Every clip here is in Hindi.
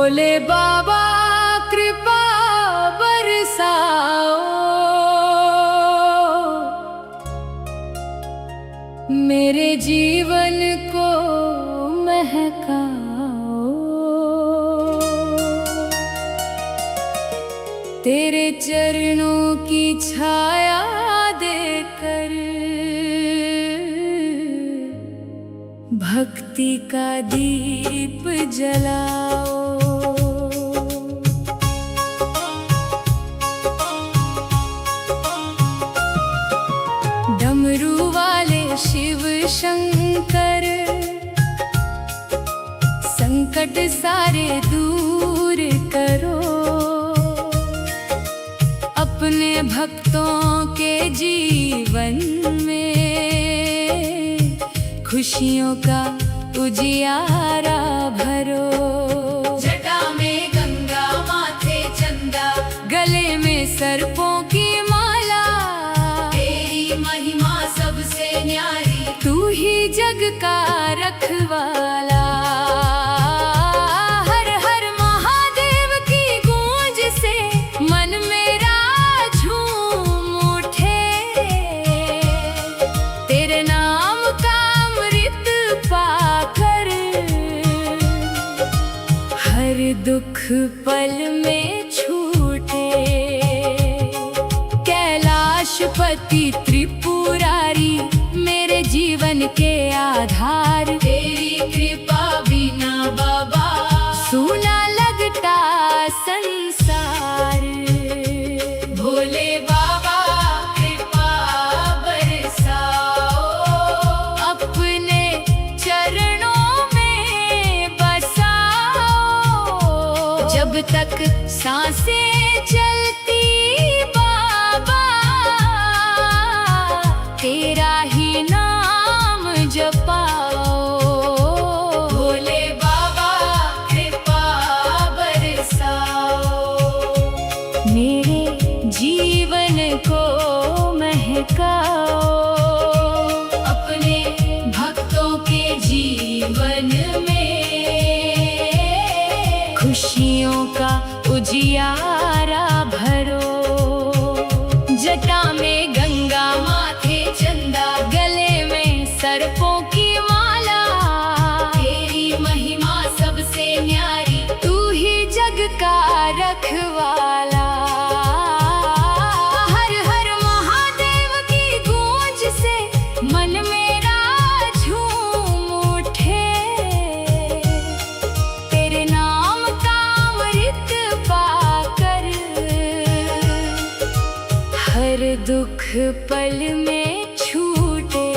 भोले बाबा कृपा बरसाओ, मेरे जीवन को महकाओ। तेरे चरणों की छाया देकर भक्ति का दीप जलाओ। डमरू वाले शिव शंकर, संकट सारे दूर करो। अपने भक्तों के जीवन में खुशियों का उजियारा भरो। जटा में गंगा माथे चंदा, गले में सर्पों की माला। तेरी महिमा सबसे न्यारी, तू ही जग का रखवाला। हर हर महादेव की गूंज से मन मेरा झूम उठे। तेरे नाम का पाकर हर दुख पल में छूटे। कैलाशपति त्रिपुरारी, मेरे जीवन के आधार। तेरी कृपा बिना बाबा सूना लगता संसार। भोले बाबा कृपा बरसाओ, अपने चरणों में बसाओ। जब तक सांसें चलती बाबा, तेरा ही नाम जपाओ। भोले बाबा कृपा बरसाओ, मेरे जीवन को महकाओ। अपने भक्तों के जीवन में खुशियों का उजियारा भरो। जटा में गंगा माथे चंदा, गले में सर्पों की माला। तेरी महिमा सबसे न्यारी, तू ही जग का रखवाला। हर हर महादेव की गूंज से मन मेरा झूम उठे। तेरे नाम का अमृत पाकर हर दुख पल में छूटे।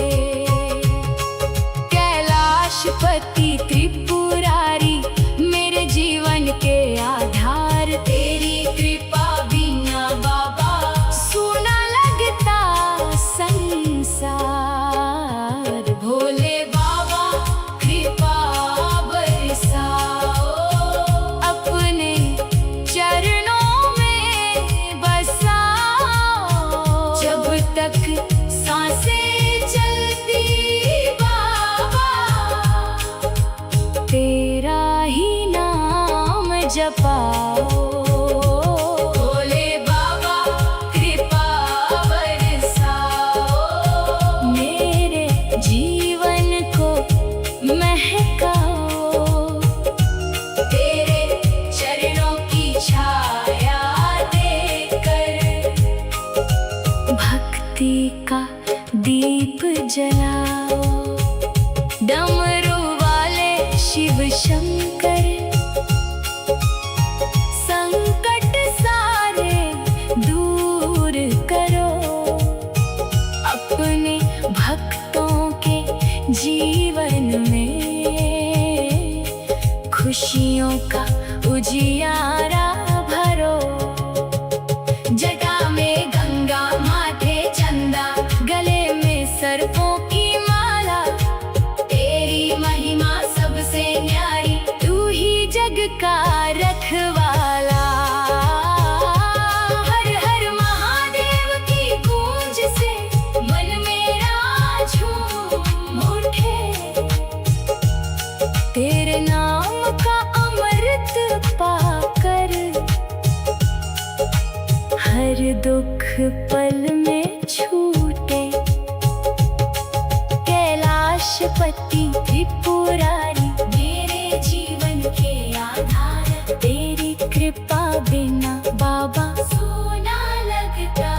कैलाशपति त्रिपुरारी, मेरे जीवन के आधार। तेरी कृपा बिना बाबा सूना लगता संसार। भोले बाबा कृपा बरसाओ, अपने चरणों में बसाओ। जब तक सांसें चलती बाबा, तेरा ही नाम जपाओ। भोले बाबा कृपा बरसाओ, मेरे जीवन को महकाओ। तेरे चरणों की छाया देकर भक्ति का दीप जलाओ। डमरू वाले शिव शंकर, संकट सारे दूर करो। अपने भक्तों के जीवन में खुशियों का उजियारा भरो। जटा में गंगा माथे चंदा, गले में सर्पों की माला। तेरी महिमा सबसे न्यारी, तू ही जग का रखवाला। हर हर महादेव की गूंज से मन मेरा झूम उठे। तेरे नाम का अमृत पा हर दुख पल में छूटे। कैलाशपति त्रिपुरारी मेरे जीवन के आधार, तेरी कृपा बिना बाबा सोना लगता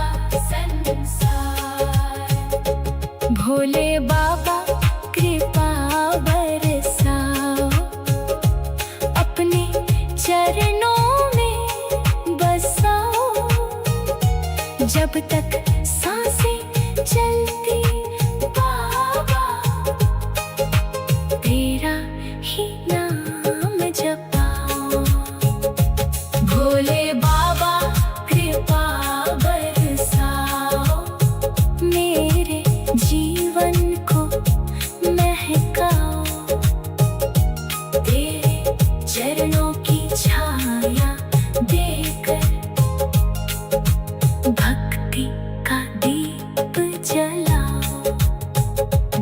संसार। भोले बाबा कृपा बरसाओ, अपने चरणों में बसाओ। जब तक सांसें चलती बाबा, तेरा ही नाम जपाओ। भोले बाबा कृपा बरसाओ, मेरे जीवन को महकाओ। तेरे चरणों की छाया देकर भक्ति का दीप जलाओ।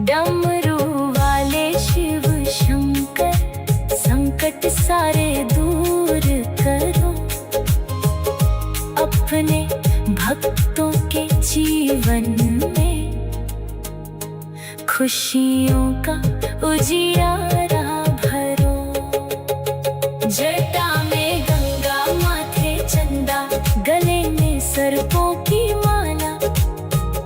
डमरू वाले शिव शंकर, संकट सारे दूर करो। अपने भक्तों के जीवन में खुशियों का उजियारा भरो। जटा में गंगा, माथे चंदा, गले में सर्पों की माला।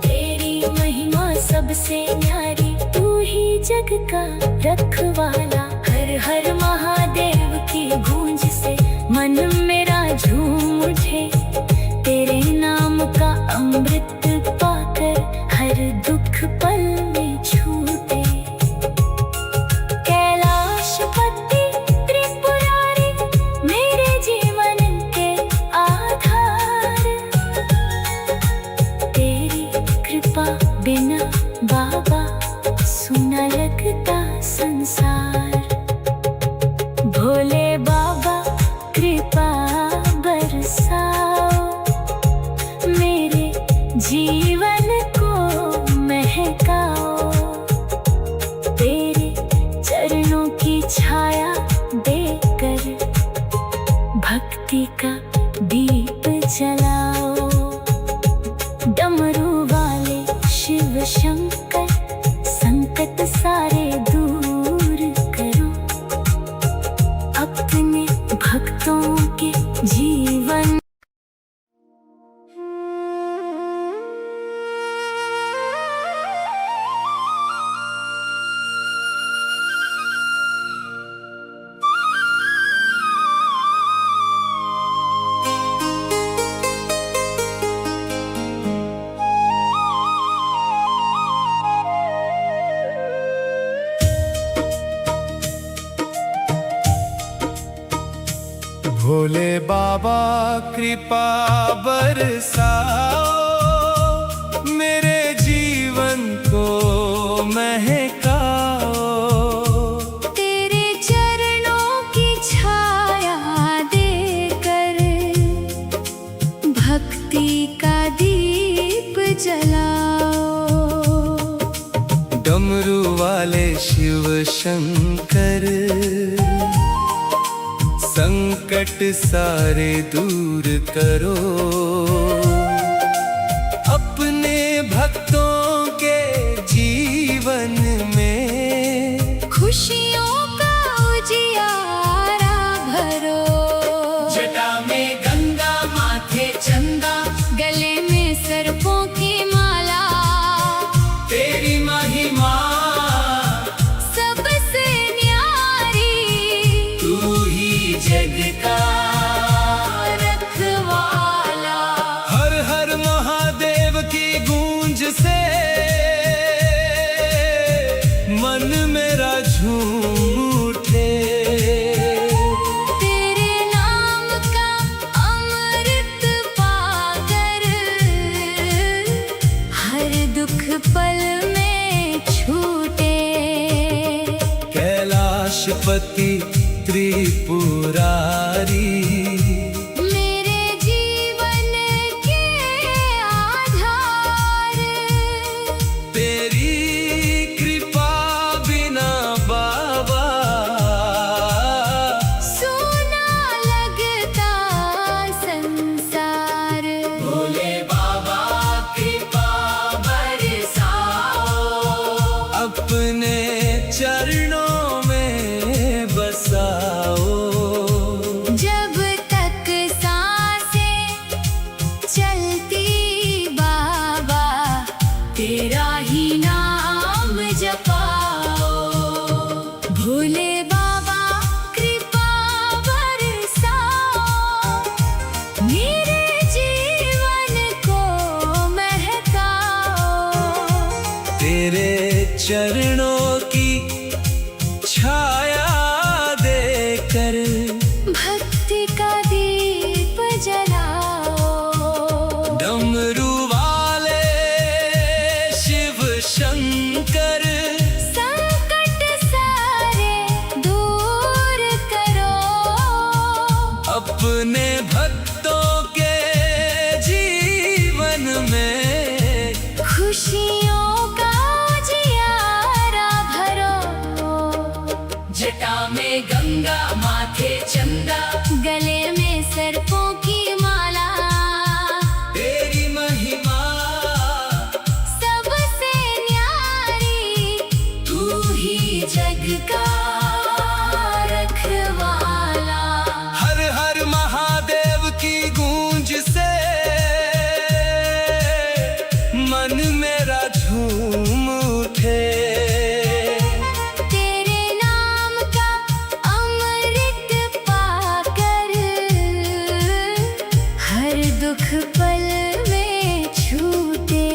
तेरी महिमा सबसे न्यारी, तू ही जग का रखवाला। हर हर महादेव की गूंज से मन मेरा झूम उठे। तेरे नाम का अमृत पाकर हर दुख पल में छूटे। कैलाशपति त्रिपुरारी मेरे जीवन के आधार, तेरी कृपा बिना बाबा सुना लगता संसार। भोले बाबा कृपा बरसाओ, मेरे जीवन को महकाओ। तेरे चरणों की छाया देकर भक्ति का दीप जलाओ। डमरू वाले शिव शंकर, संकट सारे दूर करो। अपने भक्तों के जीवन भोले बाबा कृपा बरसाओ, मेरे जीवन को महकाओ। तेरे चरणों की छाया देकर भक्ति का दीप जलाओ। डमरू वाले शिव शंकर, संकट सारे दूर करो। अपने भक्तों के जीवन में खुशियों का उजियारा भरो। जटा में गंगा, माथे चंदा, गले में सर्पों की माला। तेरी महिमा सबसे न्यारी, तू ही जग का रखवाला। हर हर महादेव की गूंज से मन मेरा झूम उठे। तेरे नाम का अमृत पाकर हर दुख पल में छूटे। कैलाशपति त्रिपुरारी मेरे जीवन के आधार, तेरी कृपा बिना बाबा सोना लगता संसार। भोले चरणों की छाया देकर भक्ति का दीप जलाओ। डमरू वाले शिव शंकर संकट सारे दूर करो। अपने भक्तों के जीवन में खुशियों का जियारा भरो। जटा में गंगा माथे चंदा, गले में सर्पों की माला। तेरी महिमा सबसे न्यारी, तू ही जग का रखवाला। हर हर महादेव की गूंज से मन मेरा झूम उठे। तेरे नाम का अमृत पाकर हर दुख पल में छूटे।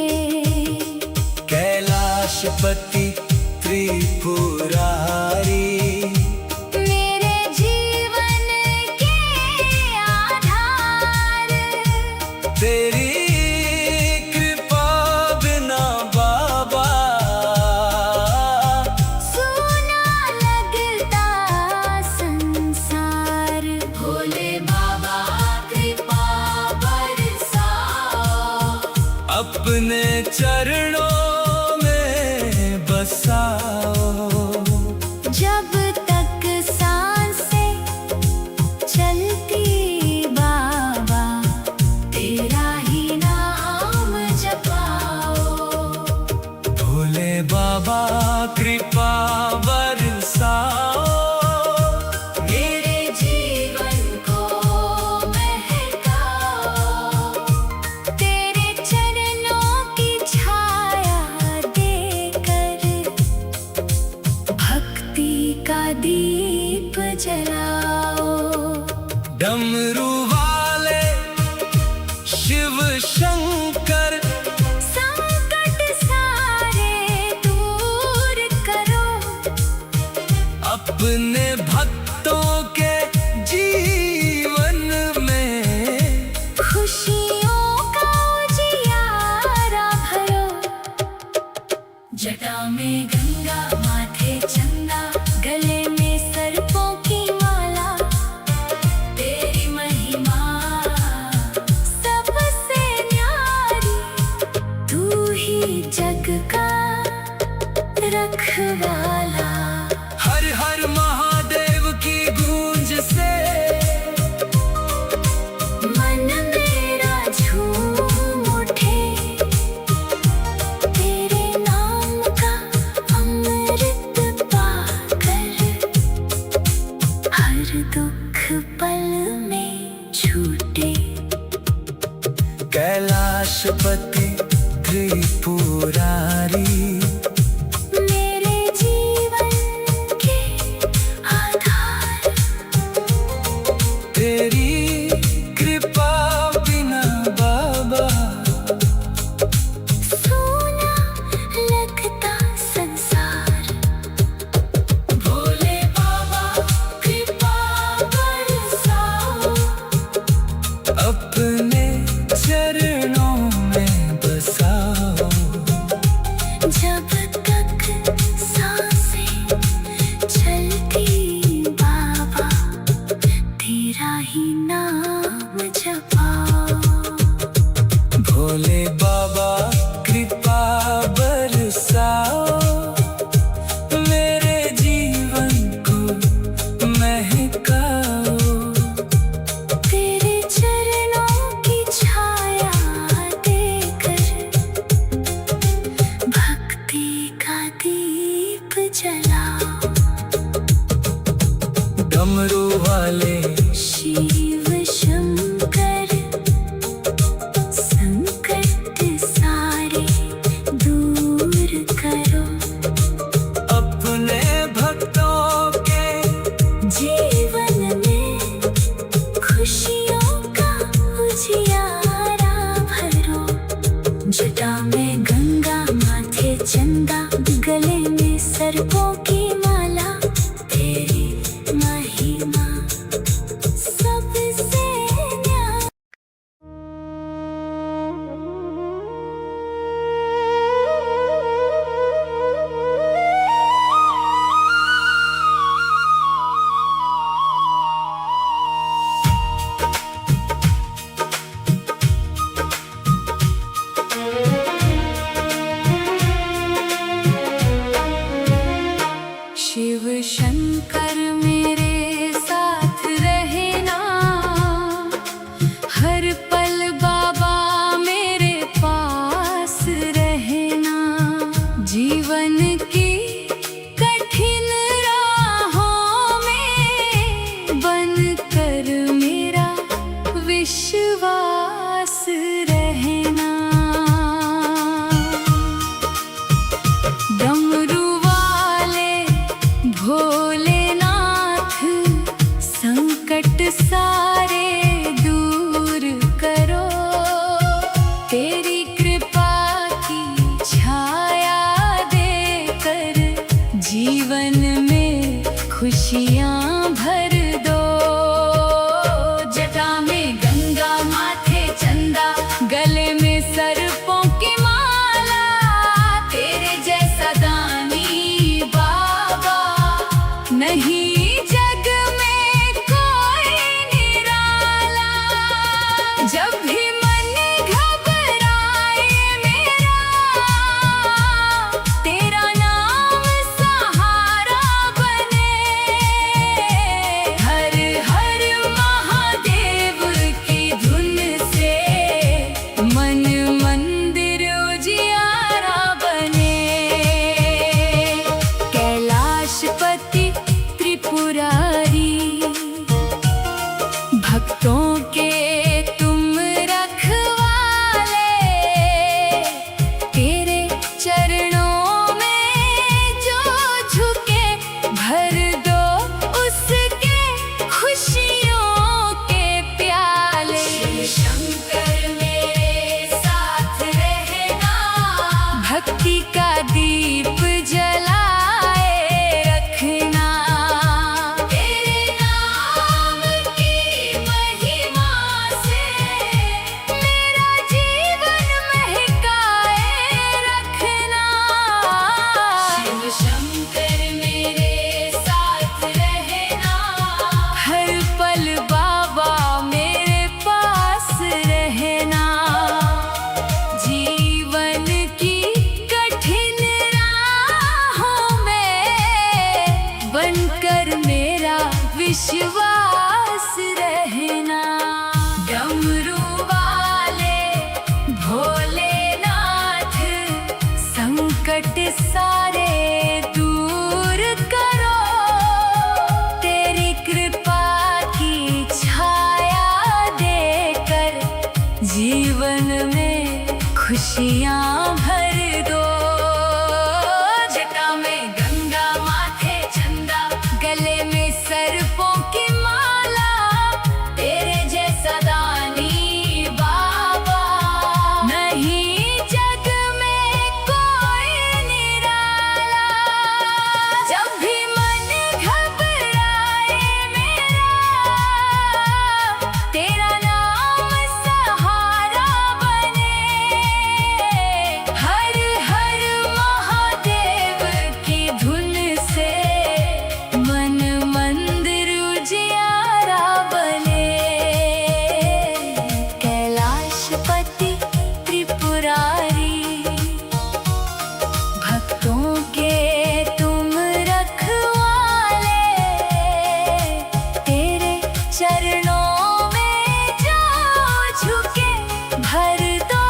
कैलाशपति त्रिपुरारी मेरे जीवन के आधार। तेरी कृपा बिना बाबा सोना लगता संसार। भोले बाबा कृपा बरसाओ। अपने चरणों में बसाओ। जब तक सांसें चलती बाबा, तेरा ही नाम जपाओ। भोले बाबा कृपा बरसाओ। मेरे जीवन को महकाओ। तेरे चरणों की छाया देकर भक्ति का दीप जलाओ। डमरू वाले शिव शंकर संकट सारे दूर करो। अपने भक्तों के जीवन में खुशियों का जियारा भरो। जटा में गंगा माथे चंदा, गले में सर्पों की माला। तेरी महिमा सबसे न्यारी, तू ही जग का रखवाला। हर हर महादेव की गूंज से मन मेरा झूम उठे। तेरे नाम का अमृत पाकर हर दुख पल में छूटे। कैलाशपति त्रिपुरारी मेरे जीवन के आधार। तेरी कृपा बिना बाबा सोना लगता संसार। भोले बाबा कृपा बरसाओ। अपने चरणों में बसाओ। जब तक सांसें चलती बाबा, तेरा ही नाम जपाओ। भोले बाबा कृपा बरसाओ। मेरे जीवन को महकाओ। तेरे चरणों की छाया देकर भक्ति का दीप जलाओ। डमरू वाले शिव शंकर संकट सारे दूर करो। अपने भक्तों के जीवन में खुशियों का उजियारा भरो। जटा में गंगा माथे चंदा, गले शंकर मेरे साथ रहना, भक्ति का दीप जलाए रखना, तेरे नाम की महिमा से मेरा जीवन महकाए रखना। शिव शंकर मेरे साथ रहना, हर पल बाबा मेरे पास रहना, जीवन की कठिन राहों में बनकर मेरा विश्वास रहना। डमरू वाले भोलेनाथ, संकट सारे दूर करो, तेरी कृपा की छाया देकर जीवन में खुशियाँ भर दो। जटा में गंगा, माथे चंदा, गले में सर्पों की माला, तेरे जैसा दानी बाबा नहीं जग में कोई निराला। जब भी मन घबराए मेरा, तेरा नाम सहारा बने। हर हर महादेव की धुन से मन मंदिर उजियारा बने। कैलाशपति त्रिपुरारी, भक्तों के तुम रखवाले, तेरे चरणों में जो झुके भर दो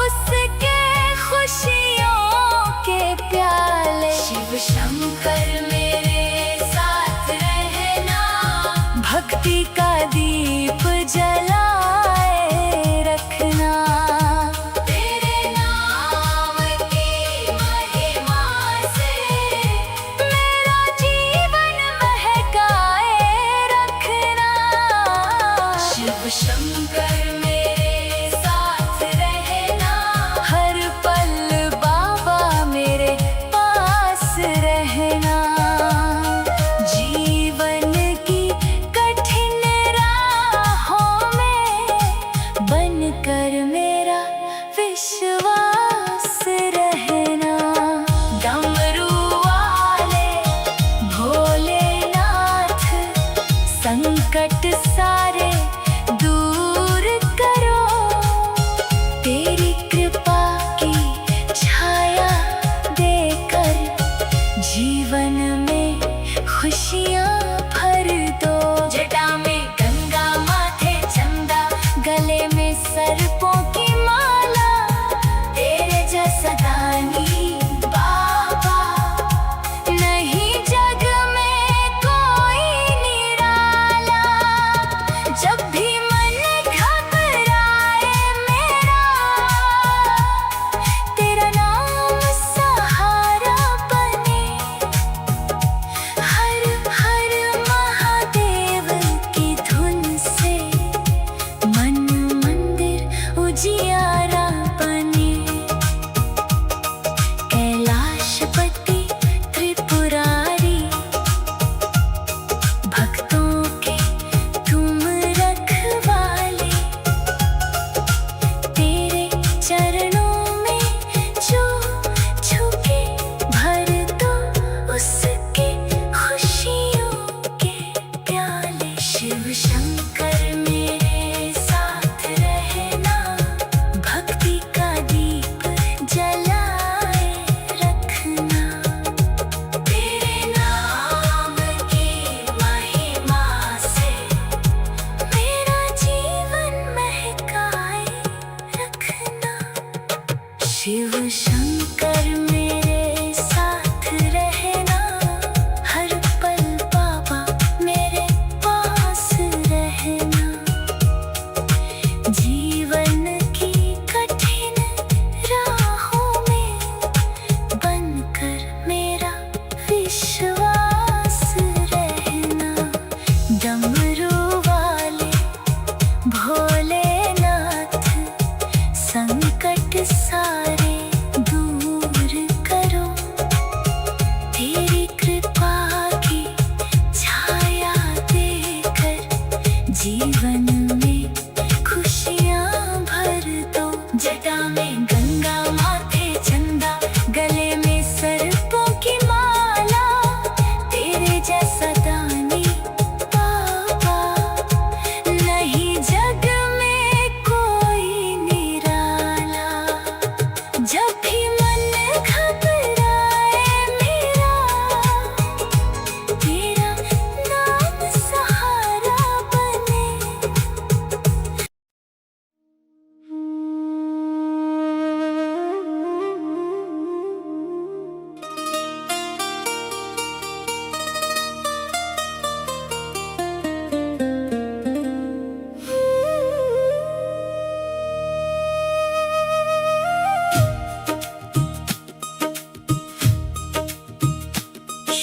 उसके खुशियों के प्याले। शिव शंकर मेरे साथ रहना, भक्ति का दीप जलाए रखना, तेरे नाम की महिमा से मेरा जीवन महकाए रखना। शिव शंकर मेरे साथ रहना, हर पल बाबा मेरे पास रहना, जीवन की कठिन राहों में बनकर मेरा विश्वास रहना। डमरू वाले भोलेनाथ, संकट सारे दूर करो, तेरी कृपा की छाया देकर जीवन में खुशियाँ भर दो। जटा में गंगा, माथे चंदा, गले में सर्पों की माला, तेरे जैसा दानी बाबा नहीं जग में कोई निराला। जब भी मन घबराए मेरा, तेरा नाम सहारा बने। हर हर महादेव की धुन से मन मंदिर उजियारा बने। कैलाशपति त्रिपुरारी, भक्तों के तुम रखवाले, तेरे चरणों में जो झुके भर दो उसके खुशियों के प्याले। शिव शंकर मेरे साथ रहना, भक्ति का दीप जलाए रखना, तेरे नाम की महिमा से मेरा जीवन महकाए रखना। शिव शंकर मेरे साथ रहना, हर पल बाबा मेरे पास रहना, जीवन की कठिन राहों में बनकर मेरा विश्वास रहना। डमरू वाले भोलेनाथ,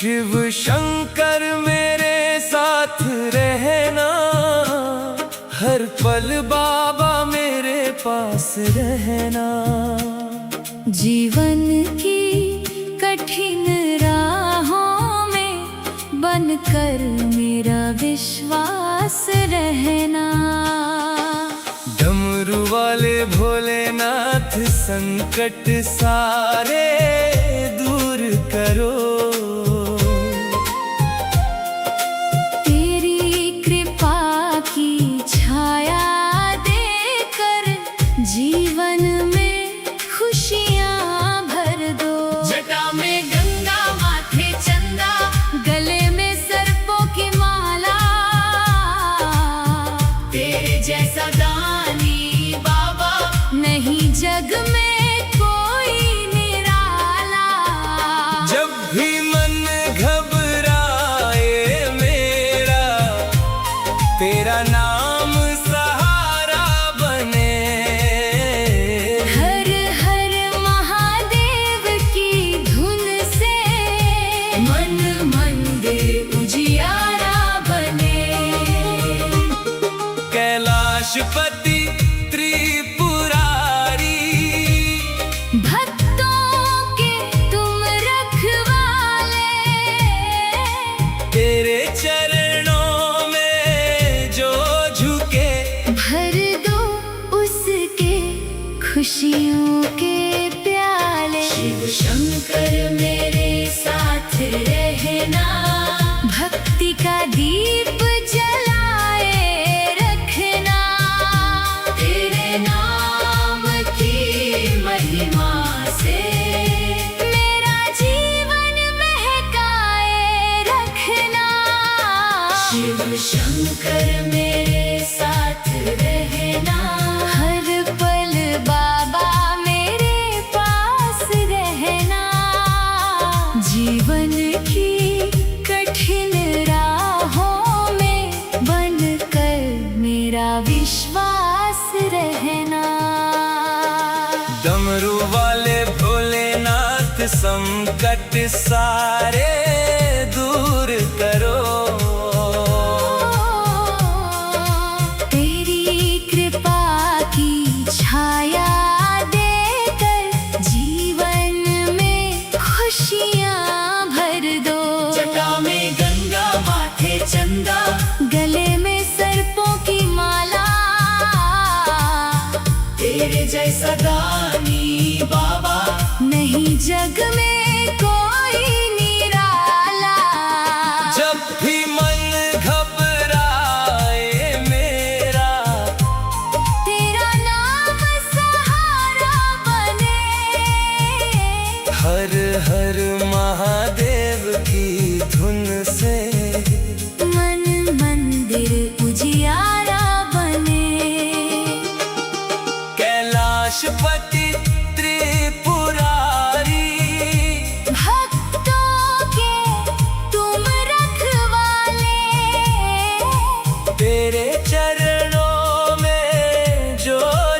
शिव शंकर मेरे साथ रहना, हर पल बाबा मेरे पास रहना। जीवन की कठिन राहों में बनकर मेरा विश्वास रहना। डमरू वाले भोलेनाथ संकट सारे दूर करो। तेरी कृपा की छाया देकर जीवन में खुशियाँ भर दो। जटा में गंगा माथे चंदा, गले में सर्पों की माला, तेरे जैसा दानी बाबा नहीं जग में कोई निराला। जब भी मन घबराए मेरा, तेरा नाम सहारा बने। हर हर महादेव की धुन से मन मंदिर उजियारा बने। कैलाशपति त्रिपुरारी, भक्तों के तुम रखवाले, तेरे चरणों में जो झुके, भर दो उसके खुशियों के प्याले। शिव शंकर मेरे साथ रहना, भक्ति का दीप जलाए रखना। तेरे नाम की महिमा से मेरा जीवन महकाए रखना। शिव शंकर मेरे साथ रहना, हर पल बाबा मेरे पास रहना। जीवन की कठिन राहों में बनकर मेरा विश्वास रहना। डमरू वाले भोलेनाथ संकट सारे दूर करो। तेरी कृपा की छाया देकर जीवन में खुशियाँ भर दो। जटा में गंगा माथे चंदा, गले में सर्पों की माला, तेरे जैसा दानी बाबा नहीं जग में कोई निराला। जब भी मन घबराए मेरा, तेरा नाम सहारा बने। हर हर महादेव की धुन से मन मंदिर उजियारा बने। कैलाशपति त्रिपुरारी, भक्तों के तुम रखवाले, तेरे चरणों में जो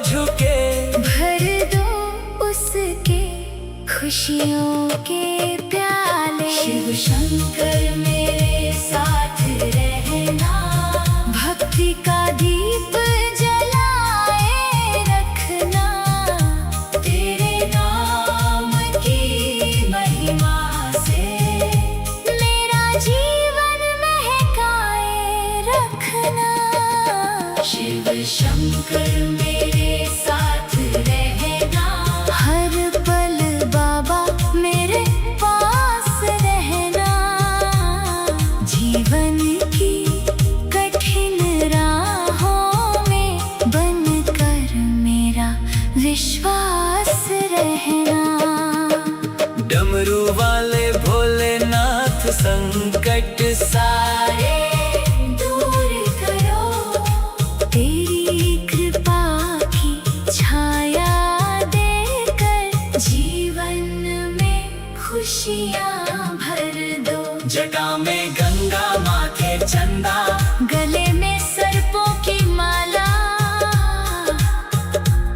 झुके, भर दो उसके खुशियों के प्याले। शिव शंकर मेरे साथ रहना, भक्ति का दीप जलाए रखना। तेरे नाम की महिमा से मेरा जीवन महकाए रखना। शिव शंकर मेरे साथ रहना, हर पल बाबा मेरे पास रहना। जीवन की कठिन राहों में बनकर मेरा विश्वास रहना। डमरू वाले भोलेनाथ संकट सारे दूर करो। तेरी कृपा की छाया देकर जीवन में खुशियाँ भर दो। जटा में गंगा माथे चंदा, गले में सर्पों की माला,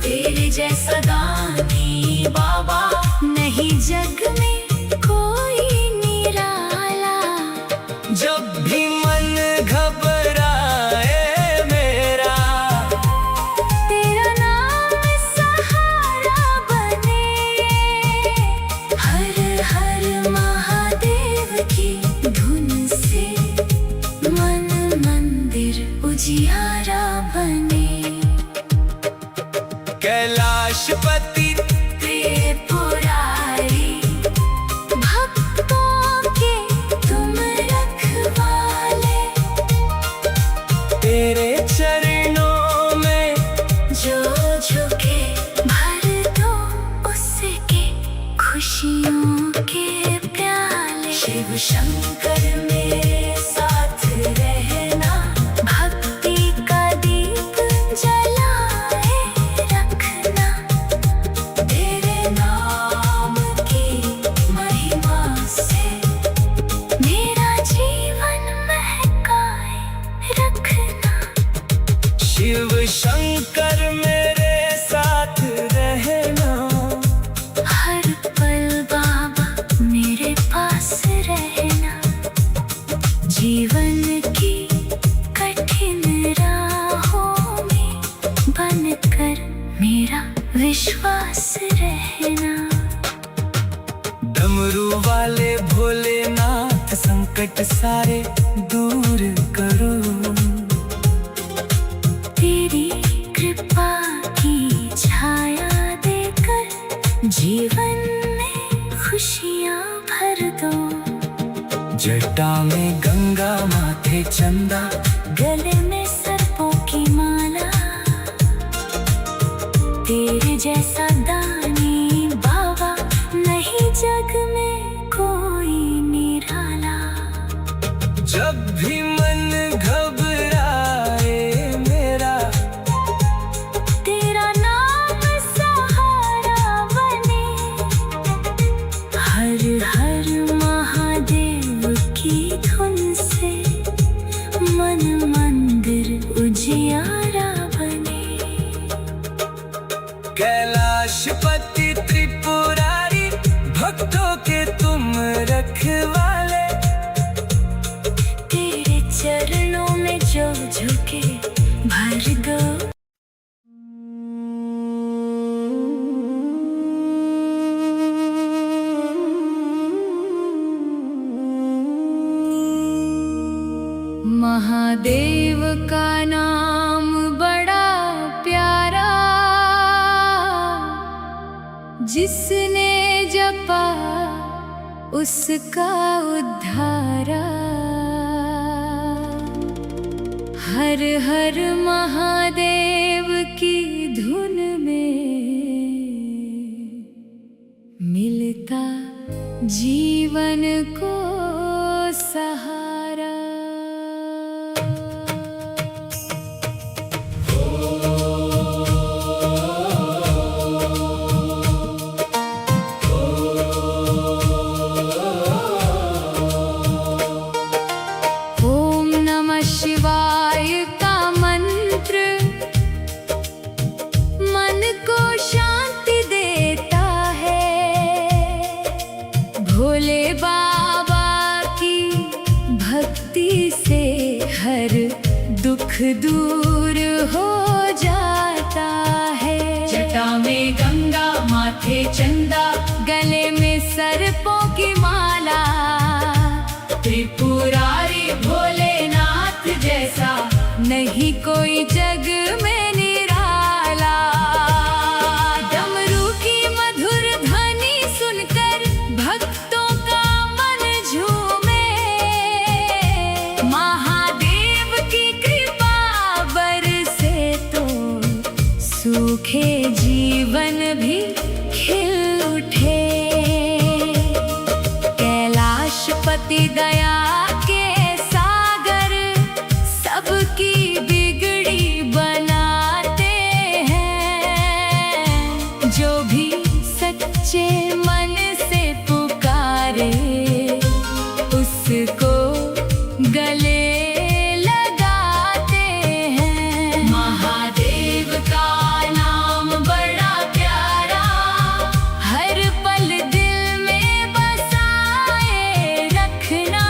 तेरे जैसा दानी बाबा नहीं जग में कोई निराला। कैलाशपति त्रिपुरारी, भक्तों के तुम रखवाले, तेरे चरणों में जो झुके भर दो उसके खुशियों के प्याले। शिव शंकर मेरे साथ रहना, भक्ति का दीप जलाए रखना, तेरे नाम की महिमा से मेरा जीवन महकाए रखना। शिव शंकर मेरे साथ रहना, हर पल बाबा मेरे पास रहना, जीवन की कठिन राहों में बनकर मेरा विश्वास रहना। डमरू वाले भोलेनाथ संकट सारे दूर करो, तेरी कृपा की छाया देकर जीवन में खुशियाँ भर दो। जटा में गंगा माथे चंदा, गले में सर्पों की माला, तेरे जैसा दानी बाबा नहीं जग में कोई निराला। जब भी मन घबराए मेरा, तेरा नाम सहारा बने, हर हर महादेव की धुन से मन मंदिर उजियारा बने। कैलाशपति त्रिपुरारी, भक्तों के तुम रखवाले, तेरे चरणों में जो झुके भर दो। महादेव का नाम बड़ा प्यारा, जिसने जपा उसका उद्धारा। हर हर महादेव की धुन में मिलता जीवन को सहारा। ओम नमः शिवाय का मंत्र मन को शांति देता है। भोले बाबा की भक्ति से हर दुख दूर हो जाता है। जटा में गंगा माथे चंदा, गले में सर्पों की माला, त्रिपुरारी भोलेनाथ जैसा नहीं कोई जग में निराला। डमरू की मधुर ध्वनि सुनकर भक्तों का मन झूमे, महादेव की कृपा बरसे तो सूखे जीवन भी खिल उठे। कैलाशपति दया के सागर सबकी बिगड़ी बनाते हैं। जो भी सच्चे मन से पुकारे उसको गले लगाते हैं। महादेव का नाम बड़ा प्यारा, हर पल दिल में बसाए रखना।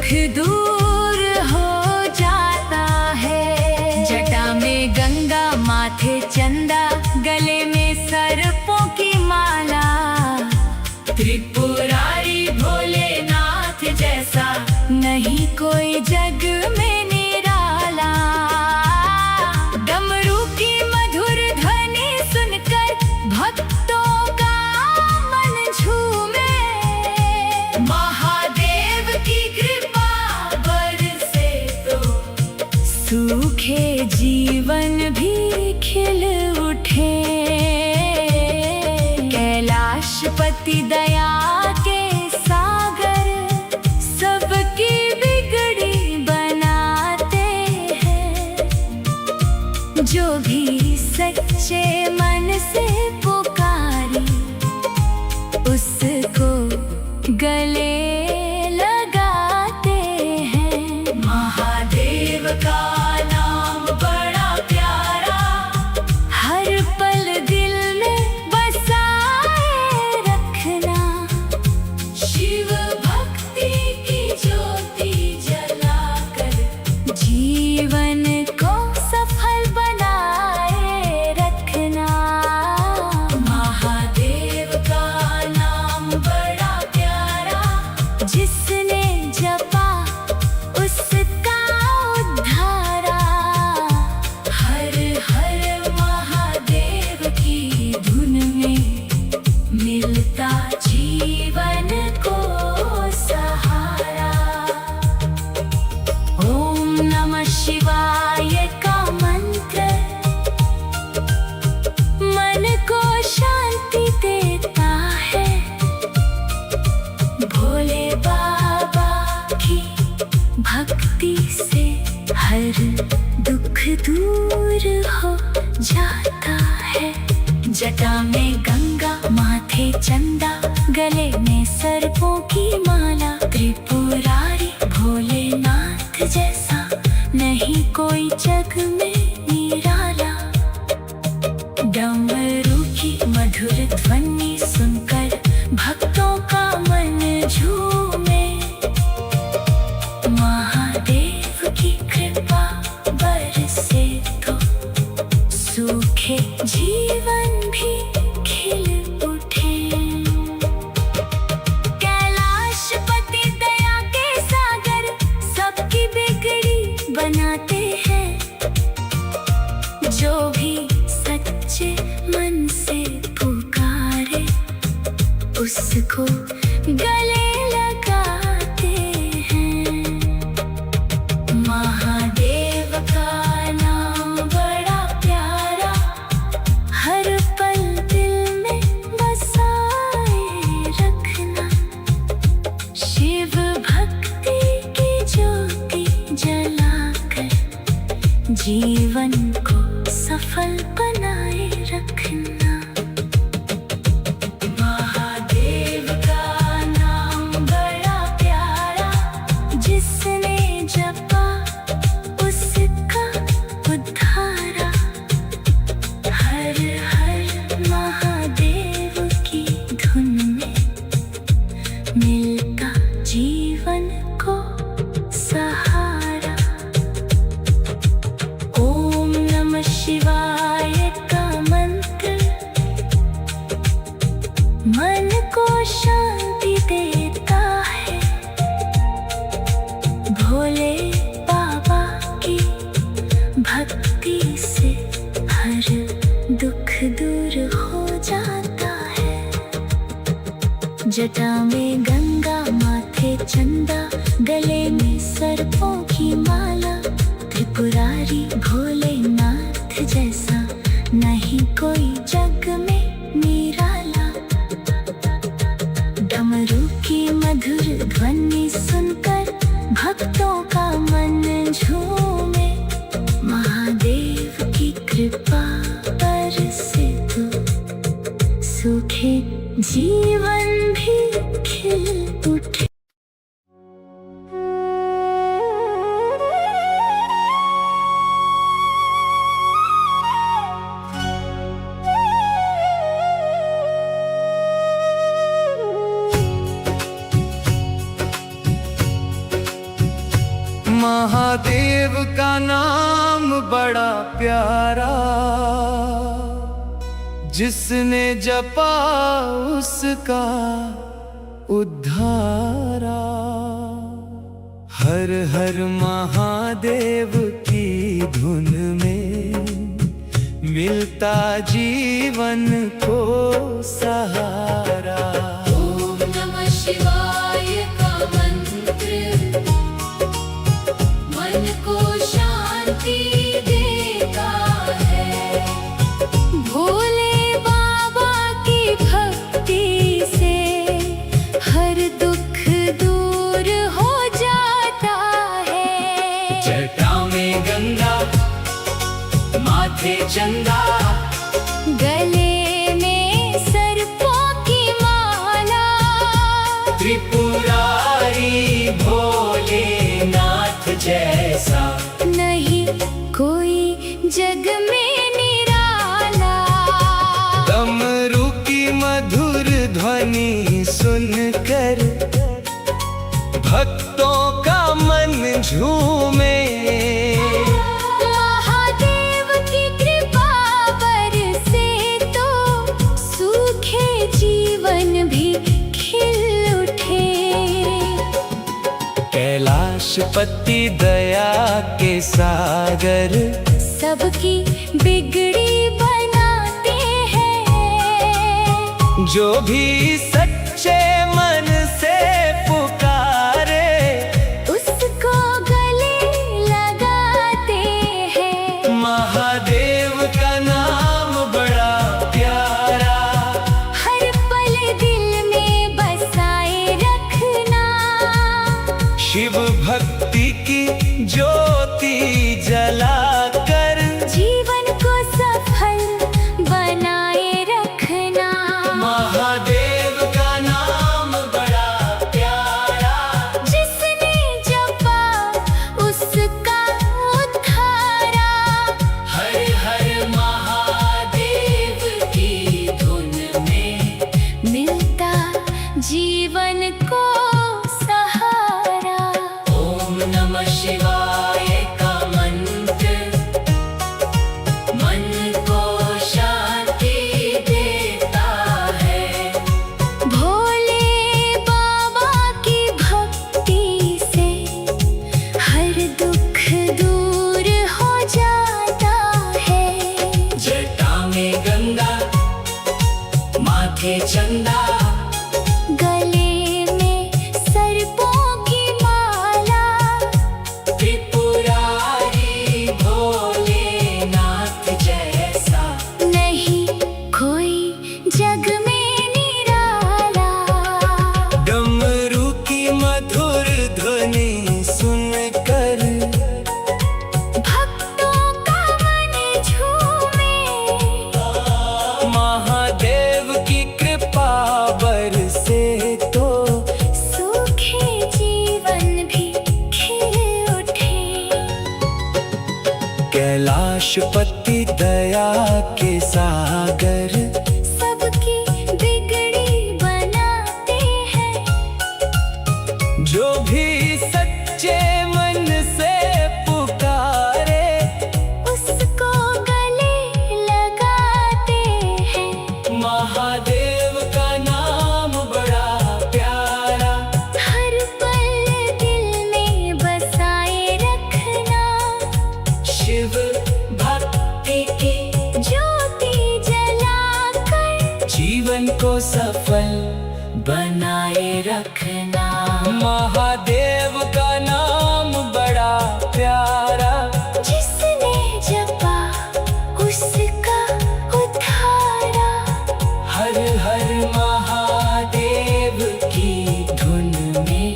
दुख दूर हो जाता है। जटा में गंगा, माथे चंदा, गले में सर्पों की माला। त्रिपुरारी भोलेनाथ जैसा नहीं कोई जग में निराला। डमरू की मधुर ध्वनि सुनकर भक्तों का मन झूमे। महादेव की कृपा बरसे तो सूखे जीवन भी खिल उठे। कैलाशपति दया के सागर सबकी बिगड़ी बनाते हैं। जो भी सच्चे मन से पुकारे उसको गले लगाते हैं। महादेव का नाम बड़ा प्यारा, हर पल दिल में बसाए रखना। शिव भक्ति की ज्योति जलाकर जीवन को सफल बनाए रखना। महादेव का नाम बड़ा प्यारा, जिसने जपा उसका उद्धारा। हर हर महादेव की धुन में मिलता जीवन को सहारा। ओम नमः शिवाय का मंत्र मन को शांति देता है। भोले बाबा की भक्ति से हर दुख दूर हो जाता है। जटा में गंगा, माथे चंदा, गले में सर्पों की माला। त्रिपुरारी भोलेनाथ जैसा नहीं कोई जग में निराला। डमरू की मधुर ध्वनि सुनकर भक्तों का मन झूमे। महादेव की कृपा बरसे तो सूखे जीवन भी खिल उठे। कैलाशपति दया के सागर सबकी बिगड़ी बनाते हैं। जो भी सच्चे मन से पुकारे उसको गले लगाते हैं। महादेव का नाम बड़ा प्यारा, हर पल दिल में बसाए रखना। शिव भक्ति की ज्योति जलाकर जीवन को सफल बनाए रखना। महादेव का नाम बड़ा प्यारा, जिसने जपा उसका उद्धारा। हर हर महादेव की धुन में मिलता जीवन को सहारा। ओम नमः शिवाय का मंत्र मन को शांति देता है। भोले बाबा की भक्ति से हर दुख दूर हो जाता है। जटा में गंगा, माथे चंदा, गले में सर्पों की माला। त्रिपुरारी भोलेनाथ जैसा नहीं कोई जग में निराला। डमरू की मधुर ध्वनि सुनकर भक्तों का मन झूमे। महादेव की कृपा बरसे तो सूखे जीवन भी खिल उठे। महादेव का नाम बड़ा प्यारा, जिसने जपा उसका उद्धारा। हर हर महादेव की धुन में मिलता जीवन को सहारा। ओम नमः शिवाय का मंत्र मन को शांति देता है। भोले बाबा की भक्ति से हर दुख दूर हो जाता है। जटा में गंगा माथे चंदा, गले में सर्पों की माला, त्रिपुरारी भोलेनाथ जैसा नहीं कोई जग में निराला। डमरू की मधुर ध्वनि सुनकर भक्तों का मन झूमे। महादेव की कृपा बरसे तो सूखे जीवन भी खिल उठे। कैलाशपति दया के सागर सबकी बिगड़ी बनाते हैं। जो भी सच्चे मन से पुकारे उसको गले लगाते हैं। महादेव का नाम बड़ा प्यारा, हर पल दिल में बसाए रखना। शिव भक्ति की ज्योति जलाकर जीवन को सफल बनाए रखना। महादेव का नाम बड़ा प्यारा, जिसने जपा उसका उद्धारा। हर हर महादेव की धुन में मिलता जीवन को सहारा। ओम नमः शिवाय का मंत्र मन को शांति देता है। भोले बाबा की भक्ति से हर दुख दूर हो जाता है। जटा में गंगा माथे चंदा, गले में सर्पों की माला, त्रिपुरारी भोलेनाथ जैसा नहीं कोई जग में निराला। डमरू की मधुर ध्वनि सुनकर भक्तों का मन झूमे। महादेव की कृपा बरसे तो सूखे जीवन भी खिल उठे। कैलाशपति दया के सागर सबकी बिगड़ी बनाते हैं। जो भी सच्चे मन से पुकारे उसको गले लगाते हैं। महादेव का नाम बड़ा प्यारा, हर पल दिल में बसाए रखना। शिव भक्ति की ज्योति जलाकर जीवन को सफल बनाए रखना। महादेव का नाम बड़ा प्यारा, जिसने जपा उसका उद्धारा। हर हर महादेव की धुन में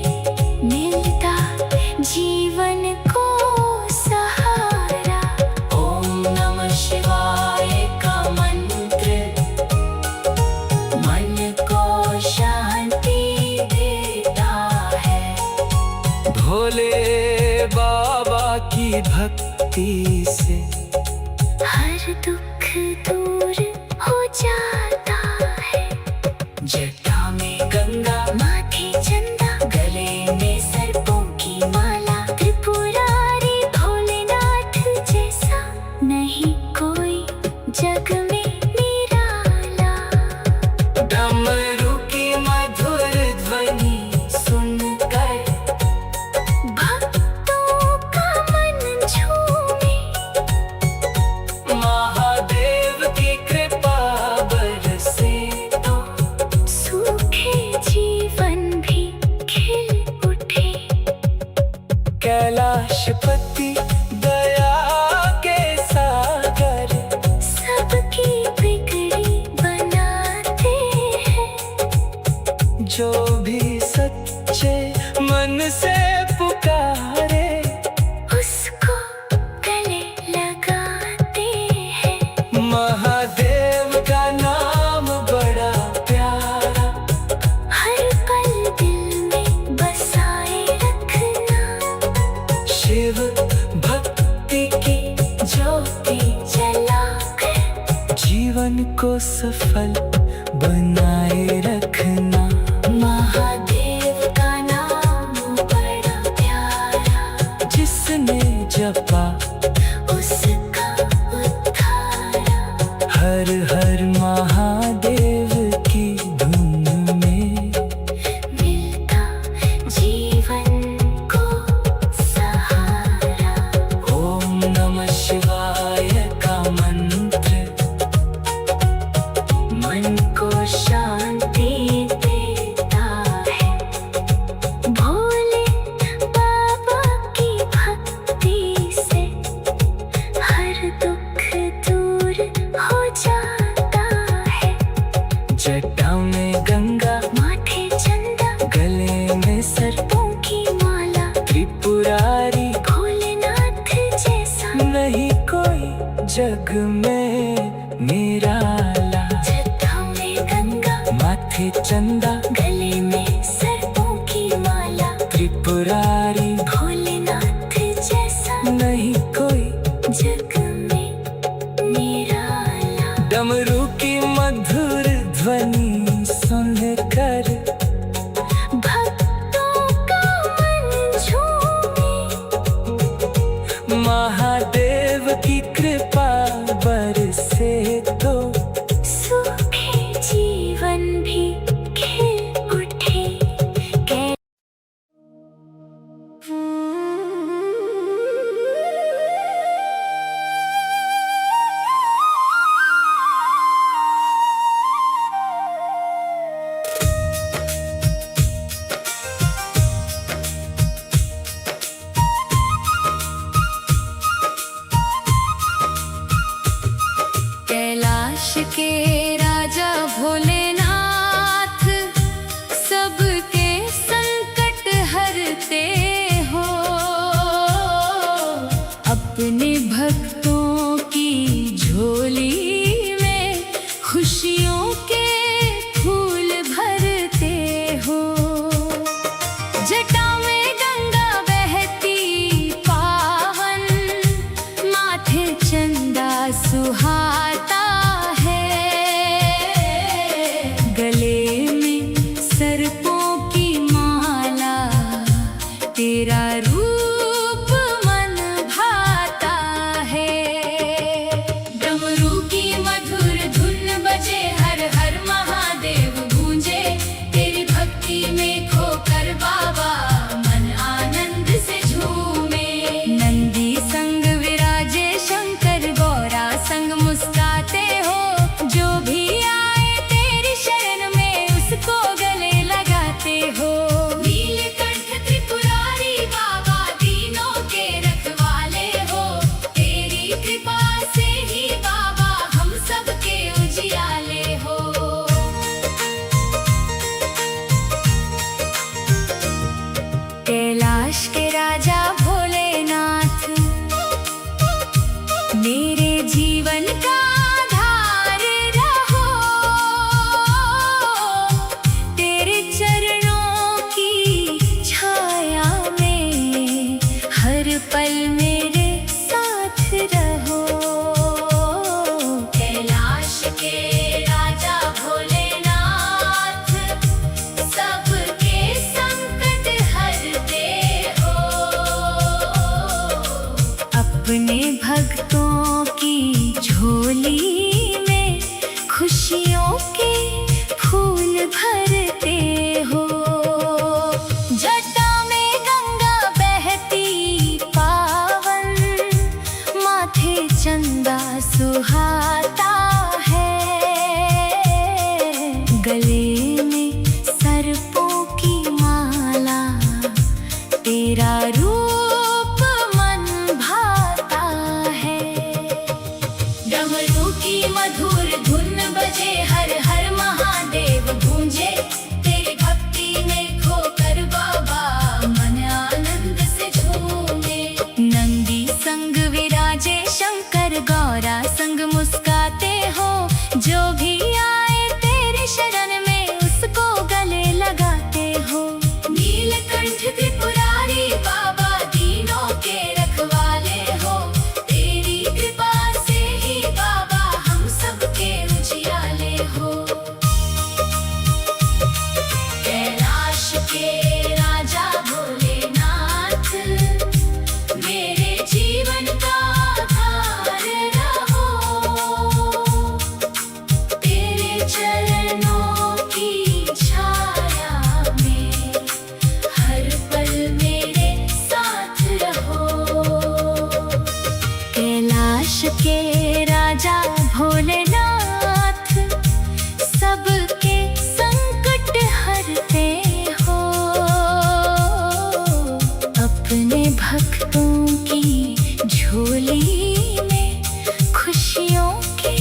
मिलता जीवन को सहारा। ओम नमः शिवाय का मंत्र मन को शांति देता है। भोले बाबा की भक्ति से हर दुख दूर हो जाता है। जटा में गंगा माथे चंदा, गले में सर्पों की माला, त्रिपुरा कैलाशपति दया के सागर, सबकी बिगड़ी बनाते हैं। जो भी सच्चे मन से पुकारे, उसको गले लगाते हैं। महादेव का नाम बड़ा प्यारा, हर पल दिल में बसाए रखना। शिव भक्ति की ज्योति जलाकर जीवन को सफल बनाए रखना। महादेव का नाम बड़ा प्यारा, जिसने जपा उसका उद्धारा। हर हर महादेव की धुन में मिलता जीवन को सहारा। ओम नमः शिवाय का मंत्र मन को शांति देता है। भोले बाबा की भक्ति से हर दुख दूर हो जाता है। जटाओं में गंगा, माथे चंदा, गले में सर्पों की माला, त्रिपुरारी, भोलेनाथ जैसा नहीं कोई जग में निराला। जटाओं में गंगा, माथे चंदा, गले में सर्पों की माला, त्रिपुरारी, भोलेनाथ जैसा नहीं कोई जग में निराला। डमरू की मधुर ध्वनि सुनकर भक्तों का मन झूमे, महादेव की कृपा बरसे तो सूखे जीवन भी खिल उठे। कैलाश के राजा भोलेनाथ, सबके संकट हरते हो। अपने भक्तों की झोली में खुशियों के फूल भरते हो। जटा में गंगा बहती पावन, माथे चंदा सुहाता है। गले में सर्पों की माला, तेरा रूप मन भाता है। डमरू की मधुर धुन बजे, हर हर महादेव गूंजे। तेरी भक्ति में खोकर बाबा मन आनंद से झूमे। नंदी संग विराजे शंकर, गौरा संग मुस्काते हो। जो भी आए तेरी शरण में, उसको गले लगाते हो। नीलकंठ त्रिपुरारी बाबा, तीनों के रखवाले हो। तेरी कृपा से ही बाबा हम सबके उजियाले हो। कैलाश के राजा भोलेनाथ, मेरे जीवन का आधार रहो। तेरे चरणों की छाया में हर पल मेरे साथ रहो। कैलाश के राजा भोलेनाथ, सबके संकट हरते हो। अपने भक्तों की झोली में खुशियों के फूल भरते हो। जटा में गंगा बहती पावन, माथे चंदा सुहाता है। गले में सर्पों की माला, तेरा रूप संग विराजे शंकर गौरा संग मुस्काते हो। जो भी आए तेरी शरण में उसको गले लगाते हो। नीलकंठ त्रिपुरारी बाबा दीनों के रखवाले हो। तेरी कृपा से ही बाबा हम सबके उजियाले हो। कैलाश के राजा भोलेनाथ मेरे जीवन का आधार रहो। तेरे चरणों की छाया में हर पल मेरे साथ रहो। कैलाश के राजा भोलेनाथ सबके संकट हरते हो। अपने भक्तों की झोली में खुशियों के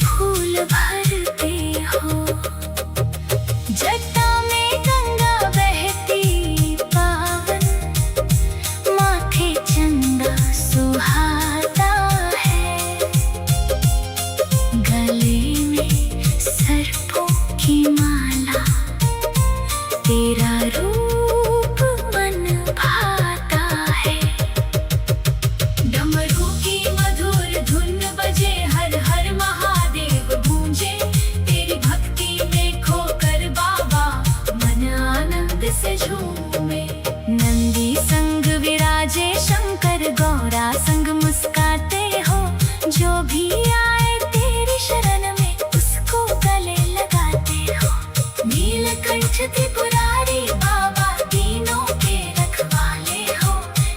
फूल भरते हो। जटा में गंगा बहती पावन माथे चंदा सुहाता है। गले में सर्पों की माला तेरा रूप मन भाता है। डमरू की मधुर धुन बजे हर हर महादेव गूंजे। तेरी भक्ति में खोकर बाबा मन आनंद से झूमे। नंदी संग विराजे शंकर गौरा संग मुस्काते हो। जो भी आए तेरी शरण में उसको गले लगाते हो। नीलकंठ त्रिपुरारी बाबा दीनों के रखवाले हो।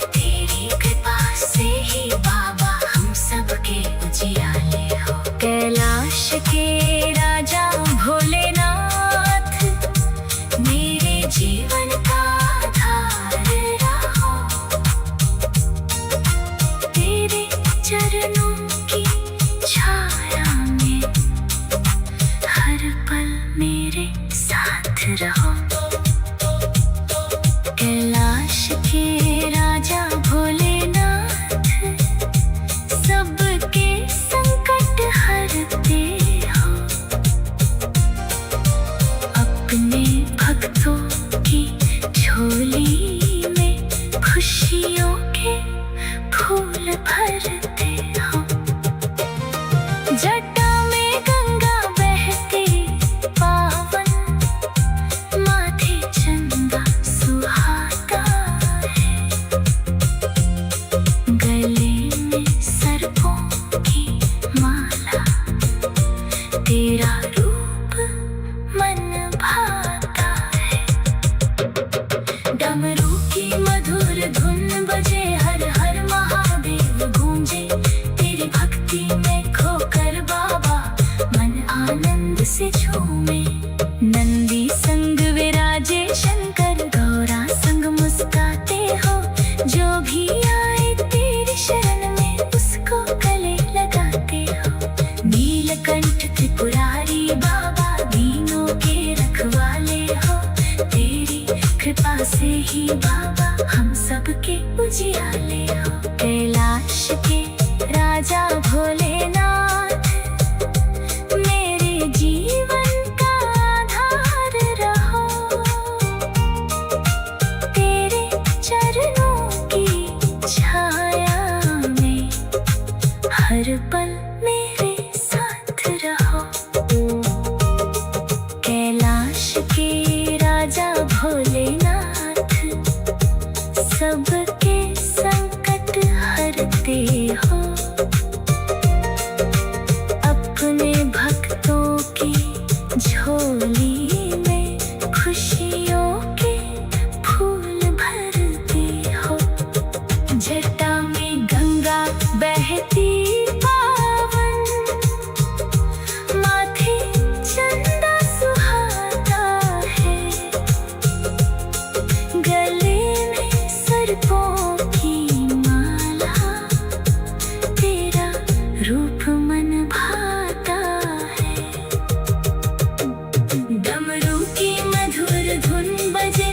तेरी कृपा से ही बाबा हम सबके उजियाले हो। कैलाश के राजा भोलेनाथ मेरे जीवन का आधार रहो। तेरे चरणों की छाया में हर पल मेरे साथ रहो। कैलाश के राजा भोलेनाथ सबके संकट हरते हो। अपने भक्तों की झोली में खुशियों के फूल भरते हो। जटा में गंगा बहती पावन माथे चंदा सुहाता है। गले में सर्पों की माला तेरा रूप मन भाता है। डमरू की मधुर धुन बजे हर हर महादेव गूंजे। तेरी भक्ति में खोकर बाबा मन आनंद से झूमे। नंदी संग विराजे शंकर गौरा संग मुस्काते हो। जो भी आए तेरी शरण में उसको गले लगाते हो। नीलकंठ त्रिपुरारी बाबा दीनों के रखवाले हो। तेरी कृपा से ही बाबा हम सबके उजियाले हो। कैलाश के राजा भोलेनाथ मेरे जीवन का आधार रहो। तेरे चरणों की छाया में हर पल मेरे साथ रहो। कैलाश के राजा भोलेनाथ सबके संकट हरते हो। अपने भक्तों की झोली में खुशियों के फूल भरते हो। जटा में गंगा बहती पावन माथे चंदा सुहाता है। गले में सर्पों की माला तेरा रूप मन भाता है। डमरू की मधुर धुन बजे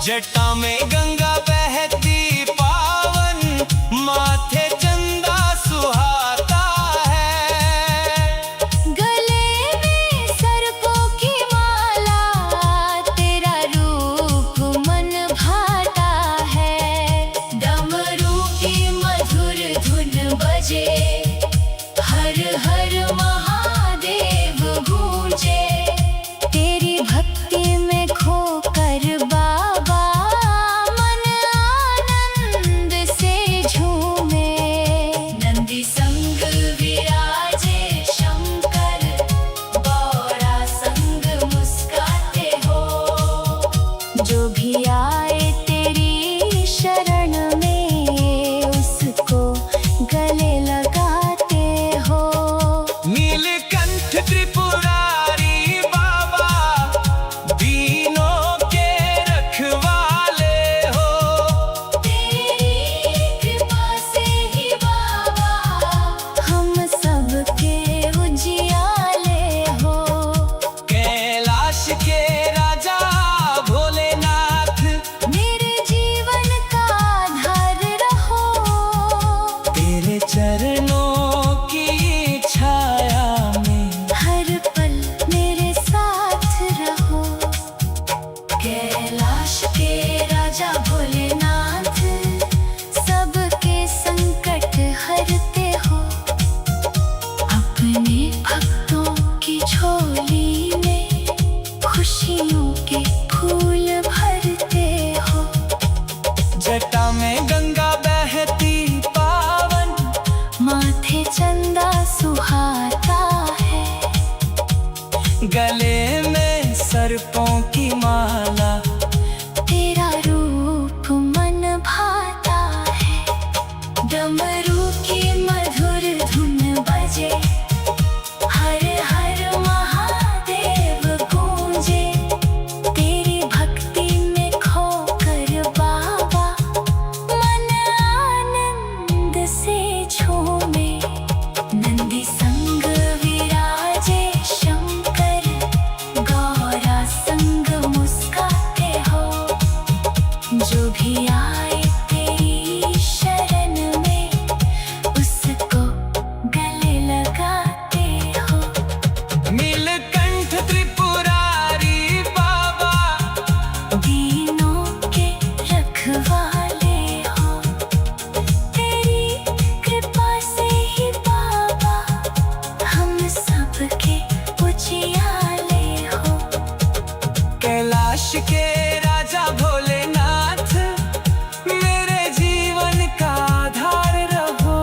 जटा में गंगा बहती पावन, माथे चंदा सुहाता है। गले में सर्पों की माला, तेरा रूप मन भाता है। डमरू की मधुर धुन बजे, हर हर महादेव गूंजे। तेरी भक्ति में खोकर बाबा मन आनंद से झूमे। नंदी संग विराजे शंकर, गौरा संग मुस्काते हो। जो भी आए तेरी शरण में, उसको गले लगाते हो। नीलकंठ त्रिपुरारी बाबा, दीनों के रखवाले हो। तेरी कृपा से ही बाबा, हम सबके उजियाले हो। कैलाश के राजा भोलेनाथ, मेरे जीवन का आधार रहो। तेरे चरणों की छाया में हर पल मेरे साथ रहो। कैलाश के राजा भोलेनाथ, सबके संकट हरते हो। अपने भक्तों की झोली में खुशियों के फूल भरते हो। जटा में गंगा बहती पावन, माथे चंदा सुहाता है। गले में सर्पों की माला, तेरा रूप मन भाता है। डमरू की मधुर धुन बजे, हर हर महादेव गूंजे। तेरी भक्ति में खोकर बाबा मन आनंद से झूमे। नंदी संग विराजे शंकर, गौरा संग मुस्काते हो। जो भी आए तेरी शरण में, उसको गले लगाते हो। नीलकंठ त्रिपुरारी बाबा, दीनों के रखवाले हो। तेरी कृपा से ही बाबा, हम सबके उजियाले हो। कैलाश के राजा भोलेनाथ, मेरे जीवन का आधार रहो।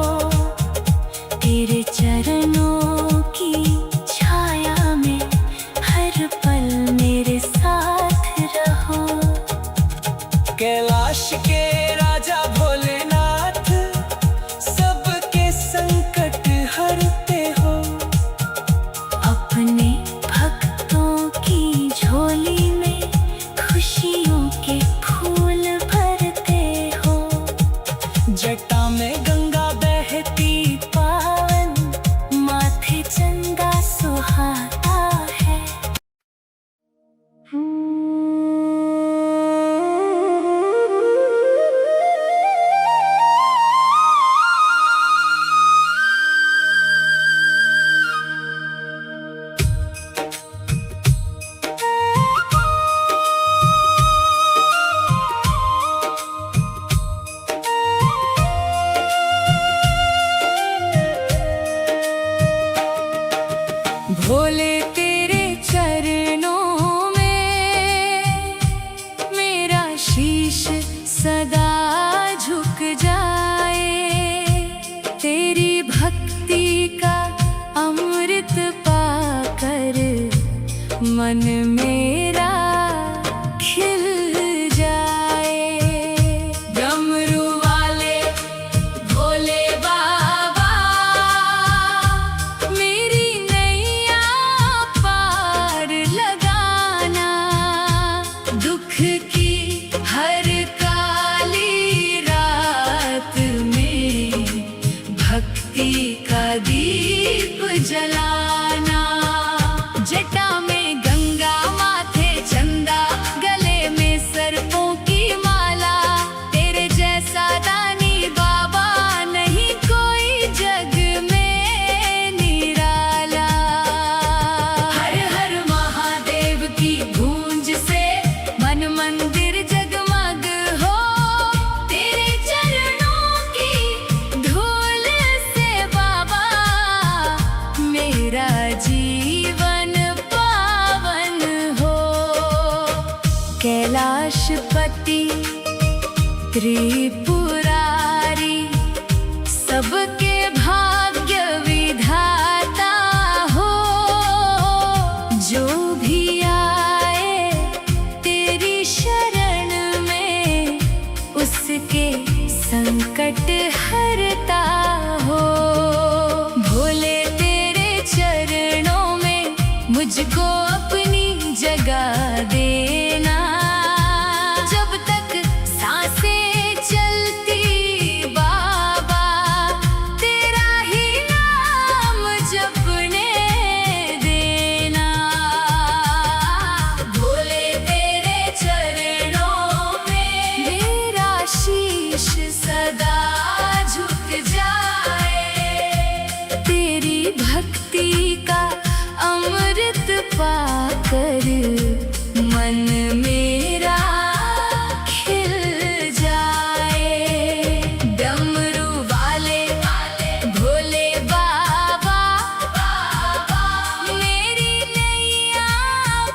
तेरे चरणों की छाया में हर पल मेरे साथ रहो। कैलाश के राजा भोलेनाथ, सबके संकट हरते हो। अपने भक्तों की झोली में खुशियों के फूल भरते हो। जटा में गंगा बहती पावन, माथे चंदा सुहाता है। भोले तेरे चरणों में मेरा शीश सदा झुक जाए। तेरी भक्ति का अमृत पाकर मन मेरा खिल जाए। डमरू वाले भोले बाबा, मेरी नैया पार लगाना। दुख की हर काल त्रिपुरारी सबके भाग्य विधाता हो। जो भी आए तेरी शरण में उसके संकट हरता हो। भोले तेरे चरणों में मुझको अपनी जगह देना। जब तक सांसें चलती बाबा तेरा ही नाम जपने देना। भोले तेरे चरणों में मेरा शीश सदा झुक जाए। तेरी भक्ति का अमृत पाकर मन मेरा खिल जाए। डमरू वाले भोले बाबा मेरी नैया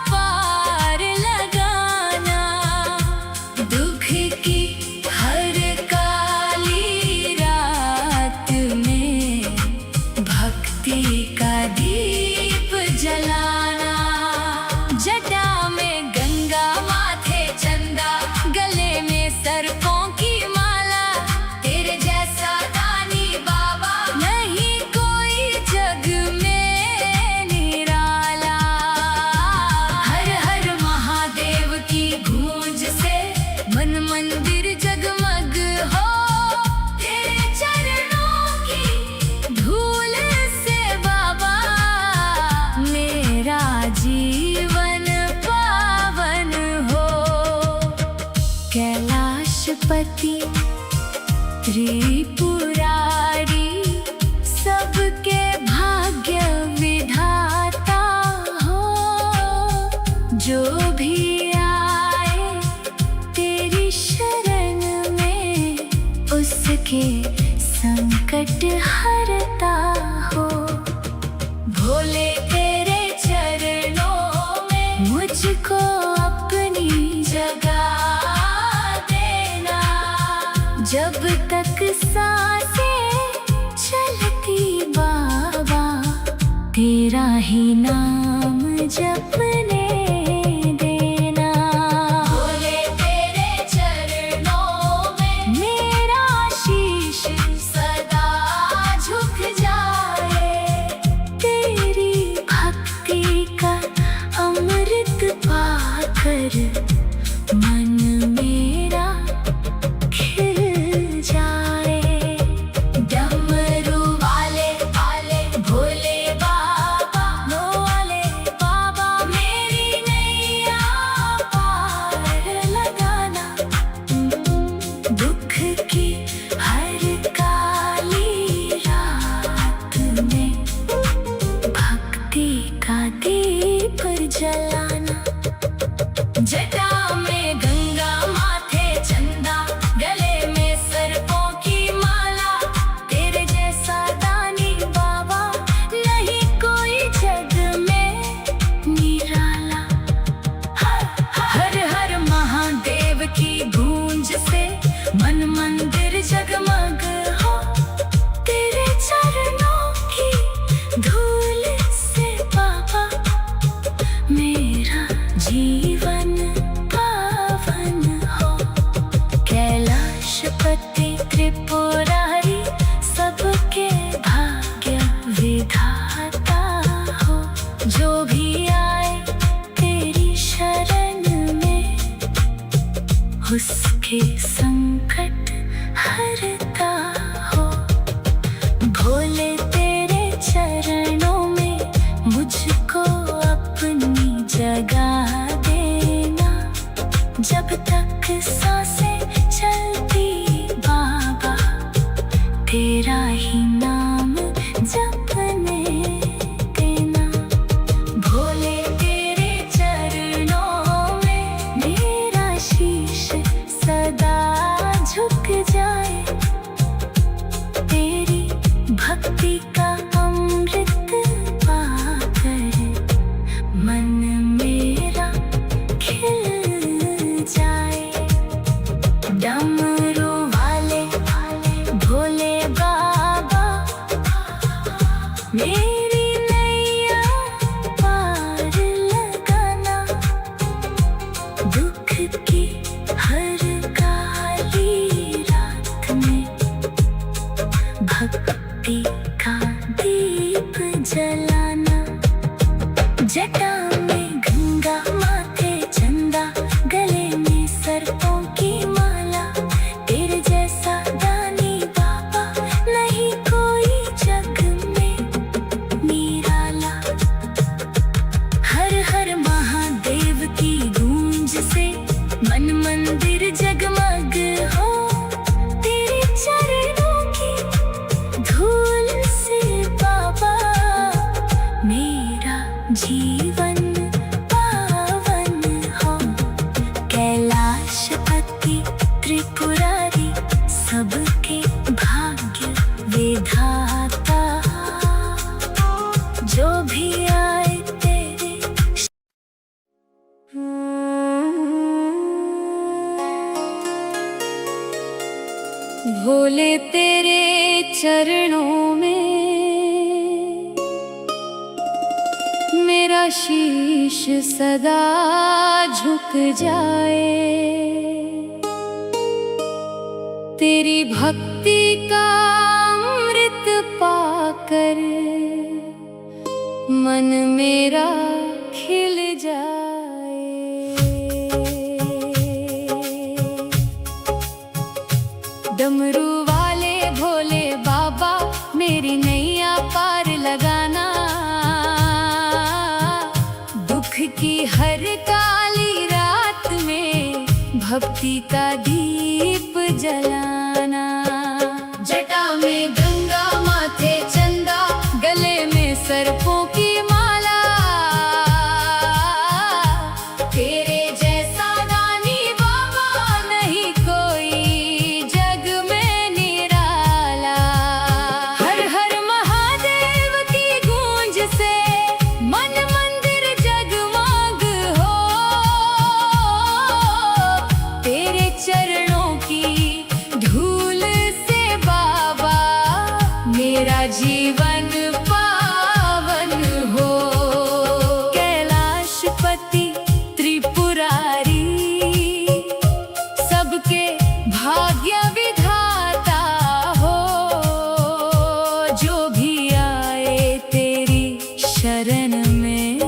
पार लगाना। दुख की हर काली रात में भक्ति का दीप जलाना। जटा में गंगा माथे चंदा गले में सर्पों की माला। तेरे जैसा दानी बाबा नहीं कोई जग में निराला। हर हर महादेव की गूंज से मन मंदिर जगमग हो। तेरे चरणों की धूल से बाबा मेरा जीवन पावन हो। कैलाशपति त्रिपुरारी सबके भाग्य विधाता हो। जो भी आए तेरी शरण में उसके संकट हरता हो। भोले तेरे चरणों में मुझको अपनी जगह देना। जब तक सांसें चलती बाबा तेरा ही नाम जपने देना। भोले तेरे चरणों में मेरा शीश सदा झुक जाए। तेरी भक्ति का अमृत पाकर मन मेरा खिल जाए। डमरू वाले भोले बाबा मेरी नैया पार लगाना। दुख की हर काली रात में भक्ति का दीप जलाना। जटा में गंगा माथे चंदा गले में सर्पों की माला। तेरे जैसा दानी बाबा नहीं कोई जग में निराला। हर हर महादेव की गूंज से मन मंदिर जगमग हो। तेरे चरणों की धूल से बाबा मेरा जीवन पावन हो। कैलाशपति त्रिपुरारी सबके भाग्य विधाता हो। जो भी आए तेरी शरण में उसके संकट हरता हो। भोले तेरे चरणों में मुझको अपनी जगह देना। जब तक सांसें चलती बाबा तेरा ही नाम जपने देना। भोले तेरे चरणों में मेरा शीश सदा झुक जाए। तेरी भक्ति का अमृत पाकर मन मेरा खिल जाए। डमरू मेरी नैया पार लगाना, दुख की हर काली रात में भक्ति का दीप जलाना। जटा में गंगा, माथे चंदा, गले में सर्पों की माला, तेरे जैसा दानी बाबा नहीं कोई जग में निराला। हर हर महादेव की गूंज से मन मंदिर जगमग हो, तेरे चरणों की धूल से बाबा मेरा जीवन पावन हो। कैलाशपति त्रिपुरारी सबके भाग्य विधाता, जो भी आए तेरे भोले तेरे चरणों में मेरा शीश सदा झुक जाए। तेरी भक्ति का अमृत पाकर मन मेरा खिल जाए। डमरू वाले भोले बाबा मेरी नैया पार लगाना, दुख की हर काली रात में भक्ति का दीप जलाना। जटा में गंगा, माथे चंदा, गले में सर्पों की माला, तेरे जैसा दानी बाबा नहीं कोई जग में निराला। हर हर महादेव की गूंज से मन मंदिर जगमग हो, तेरे चरणों की धूल से बाबा मेरा जीवन पावन हो। कैलाशपति त्रिपुरारी सबके भाग्य विधाता हो, जो भी आए तेरी शरण में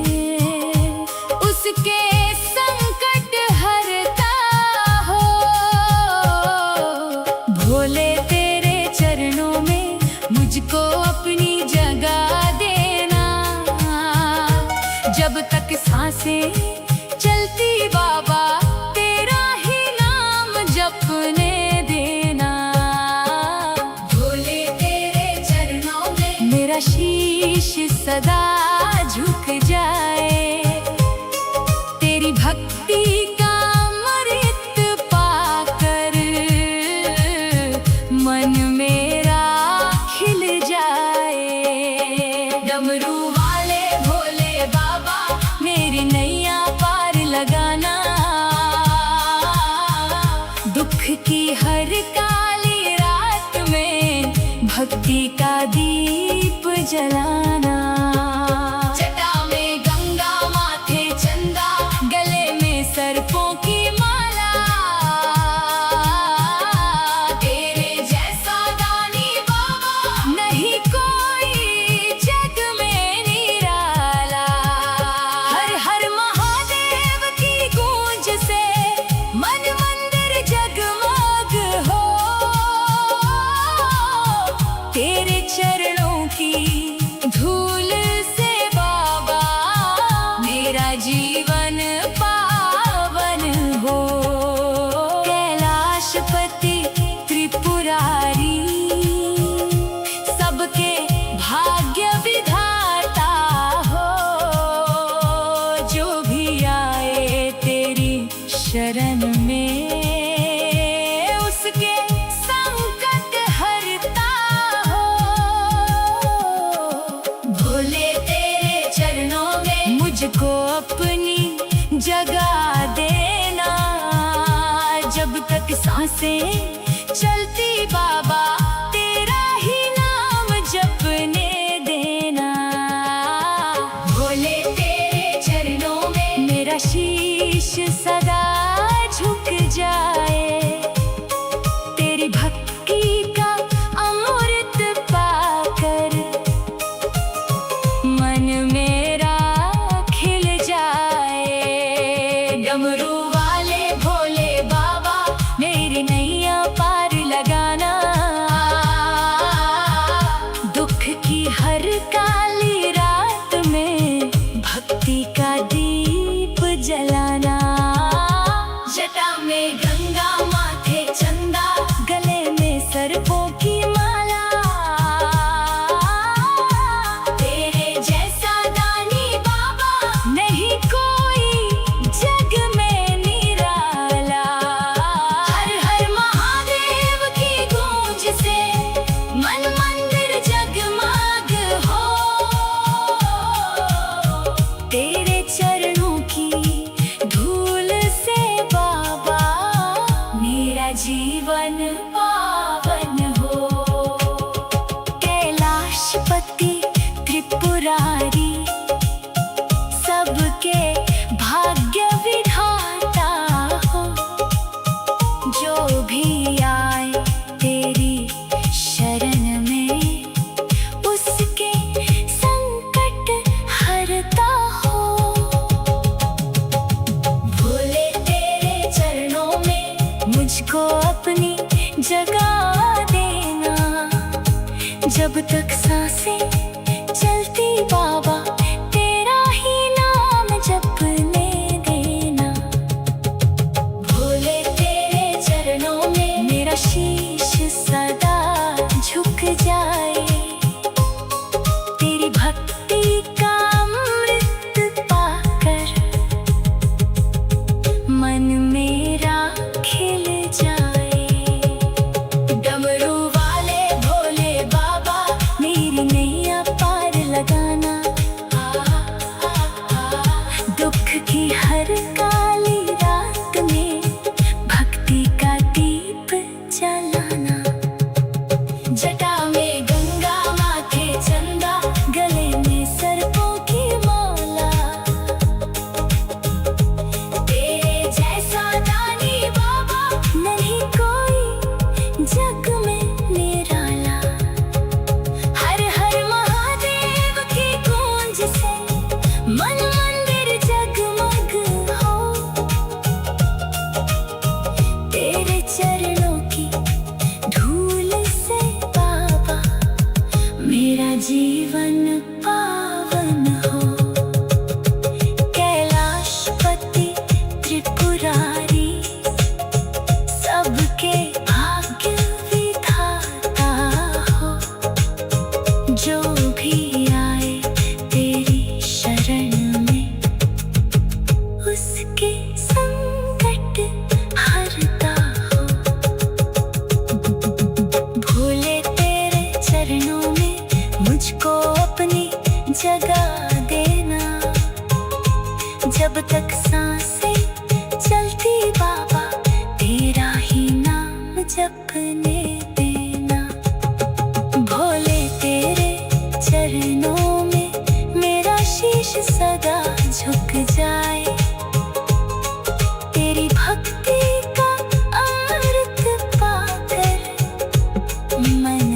उसके संकट हरता हो। भोले तेरे चरणों में मुझको अपनी जगह देना, जब तक सांसें चलती बाबा तेरा ही नाम जपने देना। भोले तेरे चरणों में मेरा शीश सदा झुक जाए। तेरी भक्ति का अमृत पाकर मन मेरा खिल जाए। डमरू वाले भोले बाबा मेरी नैया पार लगाना, दुख की हर काली रात में भक्ति का दीप जलाना। जटा में गंगा, माथे चंदा, गले में सर्पों की माला, तेरे जैसा दानी बाबा नहीं कोई जग में निराला। हर हर महादेव की गूंज से मन मंदिर जगमग हो, तेरे चरणों की धूल से बाबा मेरा जीवन पावन हो। कैलाशपति त्रिपुरारी सबके भाग्य विधाता हो, जो भी आए तेरी शरण में उसके संकट हरता हो। भोले तेरे चरणों में मुझको अपनी जगह देना, जब तक सांसें चलती बाबा तेरा ही नाम जपने देना। जीवन पावन हो। कैलाशपति त्रिपुरारी सबके भाग्य विधाता हो। जो भी आए तेरी शरण में उसके संकट हरता हो। भोले तेरे चरणों में मुझको अपनी जगह देना। जब तक सांसें चलती बाबा तेरा ही नाम जपने देना। भोले तेरे चरणों में मेरा शीश सदा झुक जाए। तेरी भक्ति का अमृत पाकर मन मेरा खिल जाए। डमरू वाले भोले बाबा मेरी नैया पार लगाना। दुख की हर काली रात में भक्ति का दीप जलाना। जटा में गंगा माथे चंदा गले में सर्पों की माला। तेरे जैसा दानी बाबा नहीं कोई जग में निराला। हर हर महादेव की गूंज से मन मंदिर जगमग हो। तेरे चरणों की धूल से बाबा मेरा जीवन पावन हो। कैलाशपति त्रिपुरारी सबके भाग्य विधाता हो। जो भी आए तेरी शरण में उसके संकट हरता हो। भोले तेरे चरणों में मुझको अपनी जगह देना। जब तक सांसें चलती बाबा तेरा ही नाम जपने देना। भोले तेरे चरणों में मेरा शीश सदा झुक जाए।